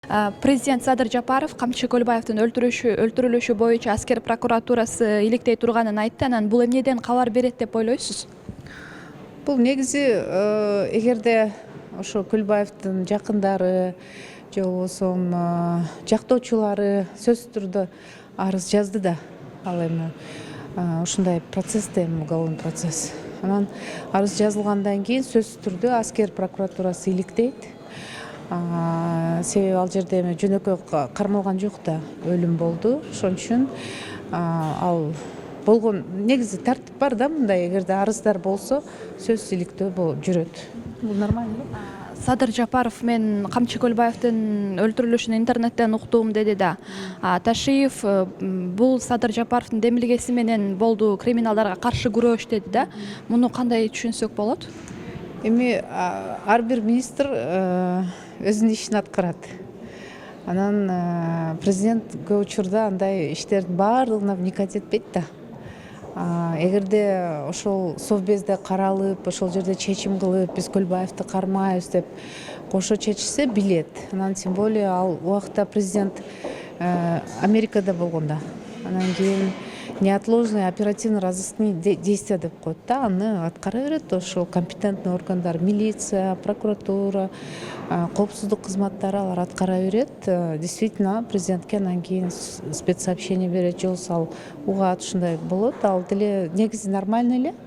Президент Садыр Жапаров Камчы Көлбаевдин өлтүрүлүшү боюнча аскер прокуратурасы иликтей турганын айтты. Анан бул эмнеден кабар берет деп ойлойсуз? Бул негизи эгерде ошо Көлбаевдин жакындары же болбосо жактоочулары сөзсүз түрдө арыз жазды да, ал эми ушундай процесс да эми уголовный процесс. Анан арыз жазылгандан кийин сөзсүз түрдө аскер прокуратурасы иликтейт. Себеби ал жерде эми жөнөкөй кармалган жок да, өлүм болду. Ошон үчүн ал болгон негизи тартип бар да, мындай эгерде арыздар болсо сөзсүз иликтөө жүрөт. Бул нормально. Садыр Жапаров мен Камчы Көлбаевдин өлтүрүлүшүн интернеттен уктум деди да. Ташиев бул Садыр Жапаровдун демилгеси менен болду, криминалдарга каршы күрөш деди да. Муну кандай түшүнсөк болот? Эми ар бир министр өзүнүн ишин аткарат. Анан президент көп учурда андай иштердин баардыгына вникать этпейт да. Эгерде ошол совбезде каралып, ошол жерде чечим кылып, биз Көлбаевди кармайбыз деп кошо чечилсе билет. Анан тем более ал убакта президент Америкада болгондо. Анан кийин неотложные оперативно-розыскные действия деп коет да, аны аткара берет ошол компетентный органдар, милиция, прокуратура, коопсуздук кызматтары алар аткара берет. Действительно президентке анан кийин спецсообщение берет, же болбосо ал угат, ушундай болот. Ал деле негизи нормально эле.